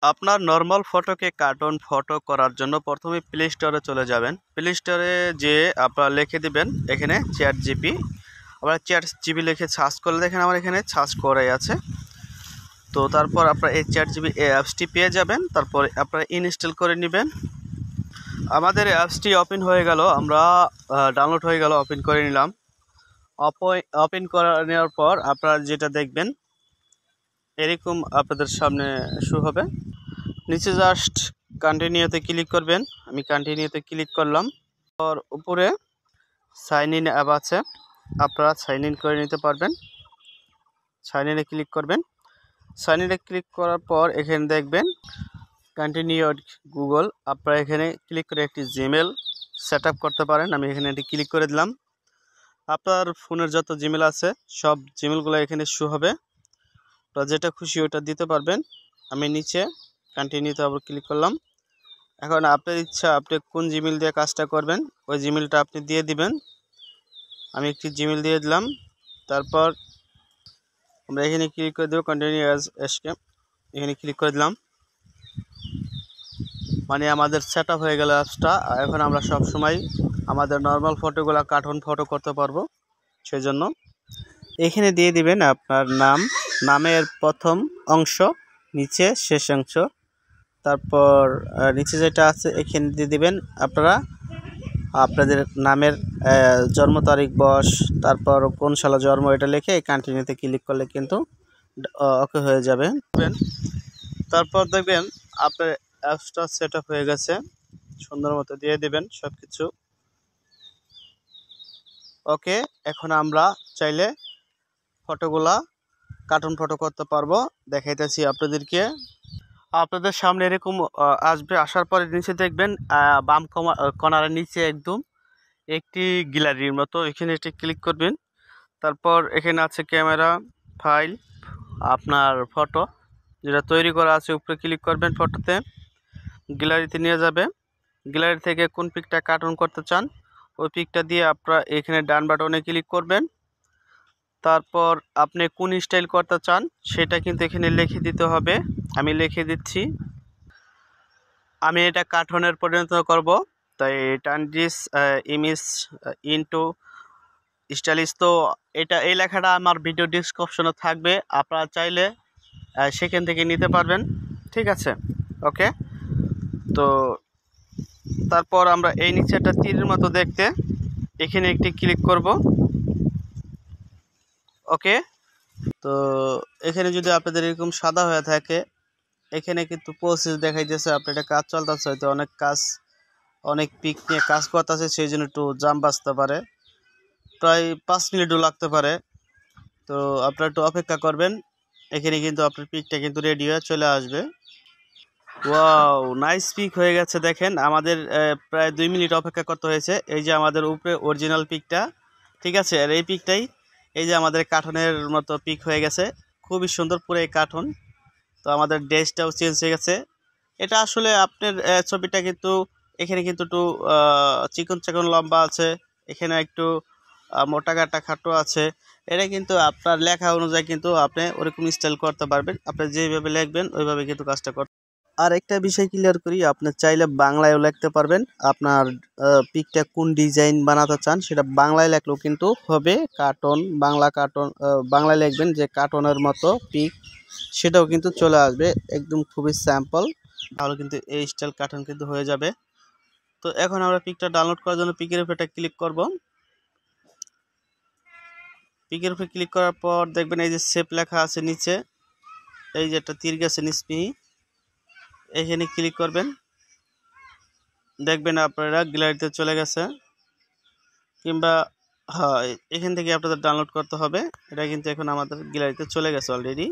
আপনার normal ফটোকে cartoon photo করার জন্য প্রথমে প্লে স্টোরে চলে যাবেন। প্লে স্টোরে যে আপনারা লিখে দিবেন এখানে চ্যাট জিপি। আপনারা চ্যাট জিপি লিখে সার্চ করলে দেখেন আমার এখানে সার্চ করাই আছে। তো তারপর আপনারা এই চ্যাট জিপি এই অ্যাপসটি পেয়ে যাবেন। তারপর আপনারা ইনস্টল করে নেবেন। আমাদের অ্যাপসটি ওপেন হয়ে গেল, আমরা ডাউনলোড হয়ে গেল, ওপেন করে নিলাম। ওপেন করে নেওয়ার পর আপনারা যেটা দেখবেন এরকম আপনাদের সামনে শো হবে। নিচে জাস্ট কন্টিনিউতে ক্লিক করবেন। আমি কন্টিনিউতে ক্লিক করলাম। আর উপরে সাইন ইন অ্যাপ আছে, আপনারা সাইন ইন করে নিতে পারবেন। সাইন ইনে ক্লিক করবেন। সাইন ইনে ক্লিক করার পর এখানে দেখবেন কন্টিনিউ গুগল। আপনারা এখানে ক্লিক করে একটি জিমেল সেট আপ করতে পারেন। আমি এখানে এটি ক্লিক করে দিলাম। আপনার ফোনের যত জিমেল আছে সব জিমেলগুলো এখানে শো হবে, আপনারা যেটা খুশি ওটা দিতে পারবেন। আমি নিচে কন্টিনিউতে আবার ক্লিক করলাম। এখন আপনার ইচ্ছা আপনি কোন জিমেল দিয়ে কাজটা করবেন ওই জিমেলটা আপনি দিয়ে দিবেন। আমি একটি জিমেল দিয়ে দিলাম। তারপর আমরা এখানে ক্লিক করে দেবো কন্টিনিউ অ্যাজ এসকে, এখানে ক্লিক করে দিলাম। মানে আমাদের সেট আপ হয়ে গেল অ্যাপসটা। এখন আমরা সব সময় আমাদের নর্মাল ফটোগুলো কার্টুন ফটো করতে পারবো। সেই জন্য এখানে দিয়ে দিবেন আপনার নাম, নামের প্রথম অংশ, নিচে শেষ অংশ। তারপর নিচে যেটা আছে এখানে দিয়ে দিবেন আপনারা আপনাদের নামের জন্ম তারিখ, বয়স, তারপর কোন সালে জন্ম, এটা লিখে কন্টিনিউতে ক্লিক করলে কিন্তু ওকে হয়ে যাবে। তারপর দেখবেন আপনার অ্যাপসটা সেট আপ হয়ে গেছে। সুন্দর মতো দিয়ে দিবেন সব কিছু ওকে। এখন আমরা চাইলে ফটোগুলা কার্টুন ফটো করতে পারবো। দেখাইতেছি আপনাদেরকে। আপনাদের সামনে এরকম আসবে। আসার পরে নিচে দেখবেন বাম কর্নারের নিচে একদম একটি গ্যালারির মতো, এখানে এটি ক্লিক করবেন। তারপর এখানে আছে ক্যামেরা, ফাইল, আপনার ফটো যেটা তৈরি করা আছে উপরে ক্লিক করবেন। ফটোতে গ্যালারিতে নিয়ে যাবে। গ্যালারি থেকে কোন পিকটা কার্টুন করতে চান ওই পিকটা দিয়ে আপনারা এখানে ডান বাটনে ক্লিক করবেন। তারপর আপনি কোন স্টাইল করতে চান সেটা কিন্তু এখানে লিখে দিতে হবে। আমি লিখে দিচ্ছি। আমি এটা কার্টুনের পরিণত করব, তাই turn this image into stylish. তো এটা এই লেখাটা আমার ভিডিও ডিসক্রিপশনে থাকবে, আপনারা চাইলে সেখান থেকে নিতে পারবেন। ঠিক আছে, ওকে। তো তারপর আমরা এই নিচে একটা তীরের মতো দেখতে, এখানে একটি ক্লিক করব। ওকে। তো এখানে যদি আপনাদের এরকম সাদা হয়ে থাকে, এখানে কিন্তু প্রসেস দেখাইতেছে আপনার এটা কাজ চলতেছে, হয়তো অনেক কাজ, অনেক পিক নিয়ে কাজ করতেছে, সেই জন্য একটু জাম বাজতে পারে, প্রায় 5 মিনিটও লাগতে পারে। তো আপনারা একটু অপেক্ষা করবেন। এখানে কিন্তু আপনার পিকটা কিন্তু রেডি হয়ে চলে আসবে। ওয়াও, নাইস পিক হয়ে গেছে। দেখেন আমাদের প্রায় 2 মিনিট অপেক্ষা করতে হয়েছে। এই যে আমাদের উপরে অরিজিনাল পিকটা, ঠিক আছে। আর এই পিকটাই এই যে আমাদের কার্টুনের মতো পিক হয়ে গেছে, খুবই সুন্দর পুরো এই কার্টুন। তো আমাদের ড্রেসটাও চেঞ্জ হয়ে গেছে। এটা আসলে আপনার ছবিটা কিন্তু এখানে কিন্তু একটু চিকন চিকন লম্বা আছে, এখানে একটু মোটা কাটা খাটো আছে। এটা কিন্তু আপনার লেখা অনুযায়ী কিন্তু আপনি ওরকম স্টাইল করতে পারবেন। আপনি যেভাবে লিখবেন ওইভাবে কিন্তু কাজটা করতে। আর একটা বিষয় ক্লিয়ার করি, আপনি চাইলে বাংলায়ও লিখতে পারবেন। আপনার পিকটা কোন ডিজাইন বানাতে চান সেটা বাংলায় লিখলেও কিন্তু হবে। কার্টুন, বাংলা কার্টুন, বাংলায় লিখবেন যে কার্টুনের মতো পিক, সেটাও কিন্তু চলে আসবে। একদম খুবই স্যাম্পল, তাহলে কিন্তু এই স্টাইল কার্টুন কিন্তু হয়ে যাবে। তো এখন আমরা পিকটা ডাউনলোড করার জন্য পিকের উপরে ক্লিক করব। পিকের উপরে ক্লিক করার পর দেখবেন এই যে সেভ লেখা আছে নিচে, এই যে একটা তীর গেছে নিচে, এখানে ক্লিক করবেন। দেখবেন আপনারা গ্যালারিতে চলে গেছে, কিংবা হ্যাঁ এখান থেকে আপনাদের ডাউনলোড করতে হবে। এটা কিন্তু এখন আমাদের গ্যালারিতে চলে গেছে অলরেডি।